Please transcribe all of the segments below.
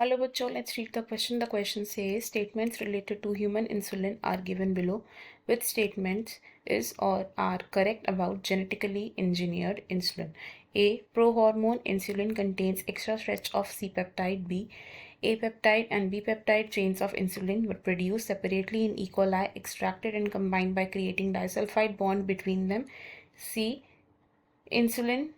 Hello bachcho, let's read the question. The question says statements related to human insulin are given below. Which statements is or are correct about genetically engineered insulin? A. Prohormone insulin contains extra stretch of C-peptide. B. A peptide and B peptide chains of insulin were produced separately in E. coli, extracted and combined by creating disulfide bond between them. C. Insulin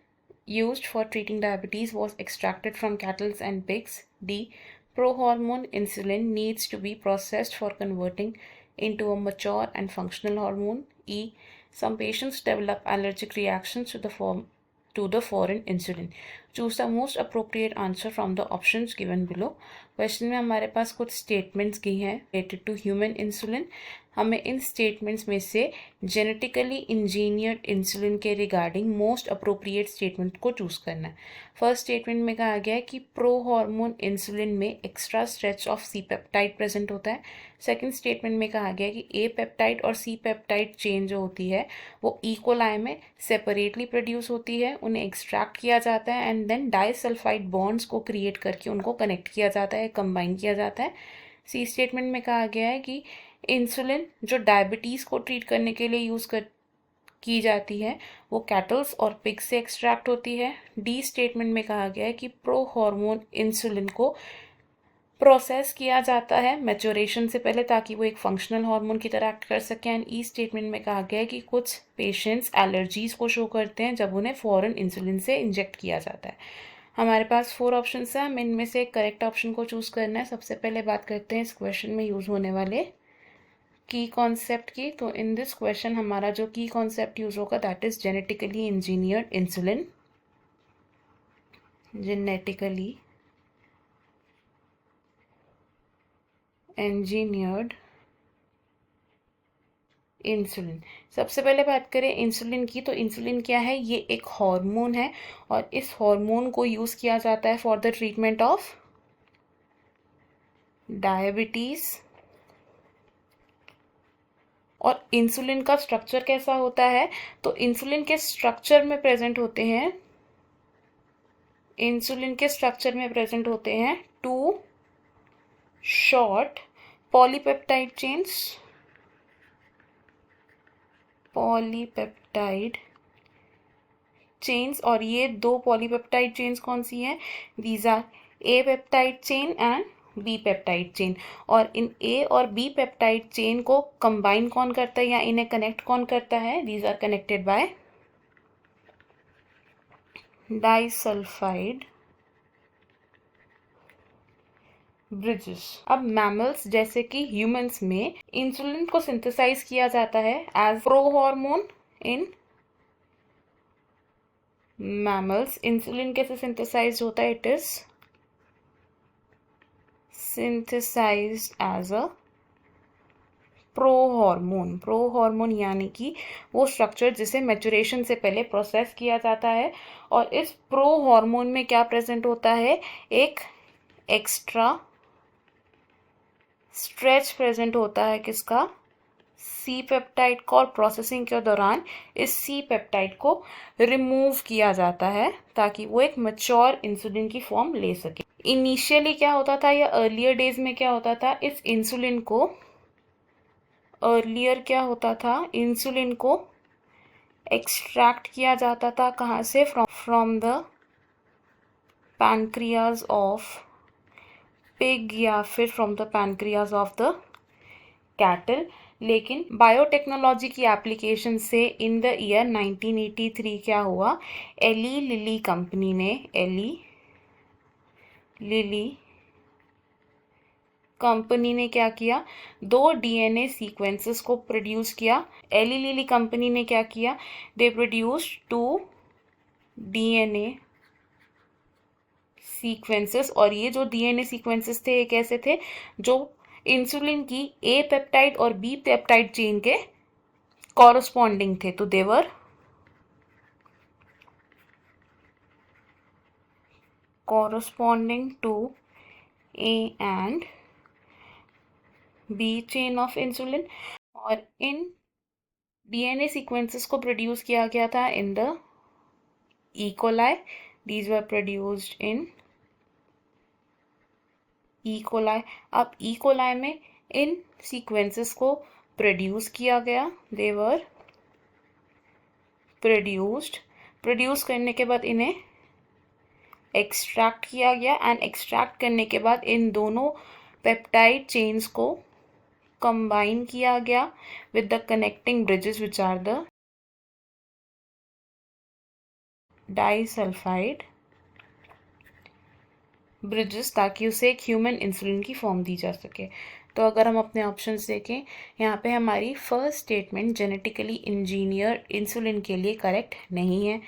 used for treating diabetes was extracted from cattle and pigs. D. Prohormone insulin needs to be processed for converting into a mature and functional hormone. E. Some patients develop allergic reactions to the foreign insulin. Choose the most appropriate answer from the options given below. Question में हमारे पास कुछ statements दी हैं related to human insulin. हमें इन statements में से genetically engineered insulin के regarding most appropriate statement को choose करना है. फर्स्ट स्टेटमेंट में कहा गया है कि प्रो हार्मोन इंसुलिन में extra stretch of C peptide present होता है. सेकंड स्टेटमेंट में कहा गया है कि ए पेप्टाइड और सी पेप्टाइड चेन जो होती है वो इकोलाई में सेपरेटली प्रोड्यूस होती है, उन्हें एक्सट्रैक्ट किया जाता है एंड देन डाइसल्फाइड बॉन्ड्स को क्रिएट करके उनको कनेक्ट किया जाता है, कंबाइन किया जाता है. सी स्टेटमेंट में कहा गया है कि इंसुलिन जो डायबिटीज़ को ट्रीट करने के लिए की जाती है वो कैटल्स और पिग से एक्सट्रैक्ट होती है. डी स्टेटमेंट में कहा गया है कि प्रो हार्मोन इंसुलिन को प्रोसेस किया जाता है मैच्योरेशन से पहले ताकि वो एक फंक्शनल हार्मोन की तरह एक्ट कर सके. एंड ई स्टेटमेंट में कहा गया है कि कुछ पेशेंट्स एलर्जीज को शो करते हैं जब उन्हें फॉरेन इंसुलिन से इंजेक्ट किया जाता है. हमारे पास 4 ऑप्शंस हैं, हमें इनमें से एक करेक्ट ऑप्शन को चूज़ करना है. सबसे पहले बात करते हैं इस क्वेश्चन में यूज़ होने वाले की कॉन्सेप्ट की. तो इन दिस क्वेश्चन हमारा जो की कॉन्सेप्ट यूज होगा that is genetically engineered insulin. Genetically engineered insulin. सबसे पहले बात करें इंसुलिन की, तो इंसुलिन क्या है? ये एक हार्मोन है और इस हार्मोन को यूज किया जाता है for the treatment of diabetes. और इंसुलिन का स्ट्रक्चर कैसा होता है? तो इंसुलिन के स्ट्रक्चर में प्रेजेंट होते हैं, इंसुलिन के स्ट्रक्चर में प्रेजेंट होते हैं 2 short polypeptide chains. Polypeptide chains, और ये 2 पॉलीपेप्टाइड चेन्स कौन सी हैं? These are A peptide chain and B peptide chain. और इन ए और बी पेप्टाइड चेन को कंबाइन कौन करता है या इन्हें कनेक्ट कौन करता है? These are connected by disulfide bridges. अब मैमल्स जैसे कि ह्यूमंस में इंसुलिन को सिंथेसाइज किया जाता है as pro hormone in mammals. Insulin कैसे सिंथेसाइज होता है? It is synthesized as a pro hormone. Pro hormone यानी कि वो स्ट्रक्चर जिसे मैच्योरेशन से पहले प्रोसेस किया जाता है. और इस प्रो हार्मोन में क्या प्रेजेंट होता है? एक एक्स्ट्रा स्ट्रेच प्रेजेंट होता है. किसका? सी पेप्टाइड को. और प्रोसेसिंग के दौरान इस सी पेप्टाइड को रिमूव किया जाता है ताकि वो एक मैच्योर इंसुलिन की फॉर्म ले सके. इनिशियली क्या होता था या अर्लियर डेज में क्या होता था? इस इंसुलिन को अर्लियर क्या होता था? इंसुलिन को एक्सट्रैक्ट किया जाता था. कहाँ से? From the pancreas of pig या फिर from the pancreas of the cattle. लेकिन बायोटेक्नोलॉजी की एप्लीकेशन से इन द ईयर 1983 क्या हुआ? एली लिली कंपनी ने, एली लिली कंपनी ने क्या किया? 2 डीएनए सीक्वेंसेस को प्रोड्यूस किया. एली लिली कंपनी ने क्या किया? दे प्रोड्यूस्ड 2 डीएनए सीक्वेंसेस. और ये जो डीएनए सीक्वेंसेस थे ये कैसे थे? जो इंसुलिन की ए पेप्टाइड और बी पेप्टाइड चेन के कॉरस्पॉन्डिंग थे. तो they were corresponding to A and B chain of insulin. और इन डीएनए सीक्वेंसेस को प्रोड्यूस किया गया था in the E. coli. These were produced in E coli. अब ई कोलाई में इन सीक्वेंसेस को प्रोड्यूस किया गया, दे वर प्रोड्यूस करने के बाद इन्हें एक्सट्रैक्ट किया गया एंड एक्सट्रैक्ट करने के बाद इन दोनों पेप्टाइड चेन्स को कंबाइन किया गया with the connecting bridges which are the disulfide bridges, ताकि उसे एक ह्यूमन इंसुलिन की फॉर्म दी जा सके। तो अगर हम अपने ऑप्शंस देखें, यहाँ पे हमारी first statement genetically engineer insulin के लिए करेक्ट नहीं है।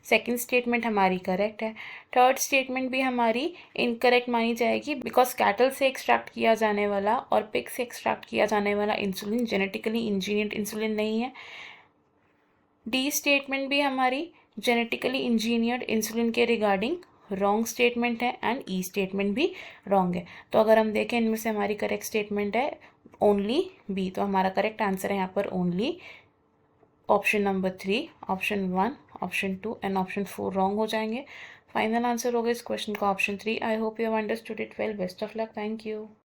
सेकंड स्टेटमेंट हमारी करेक्ट है। थर्ड स्टेटमेंट भी हमारी इनकरेक्ट मानी जाएगी बिकॉज कैटल से एक्सट्रैक्ट किया जाने वाला और पिग से एक्सट्रैक्ट किया जाने वाला इंसुलिन जेनेटिकली इंजीनियर्ड इंसुलिन नहीं है। डी स्टेटमेंट भी हमारी जेनेटिकली इंजीनियर्ड इंसुलिन के रिगार्डिंग रॉन्ग स्टेटमेंट है एंड ई स्टेटमेंट भी रॉन्ग है। तो अगर हम देखें इनमें से हमारी करेक्ट स्टेटमेंट है ओनली बी, तो हमारा करेक्ट आंसर है यहाँ पर only option number 3, option 1, option 2 and option 4 wrong हो जाएंगे। फाइनल आंसर होगा इस क्वेश्चन का option 3। I hope you have understood it well. Best of luck. Thank you.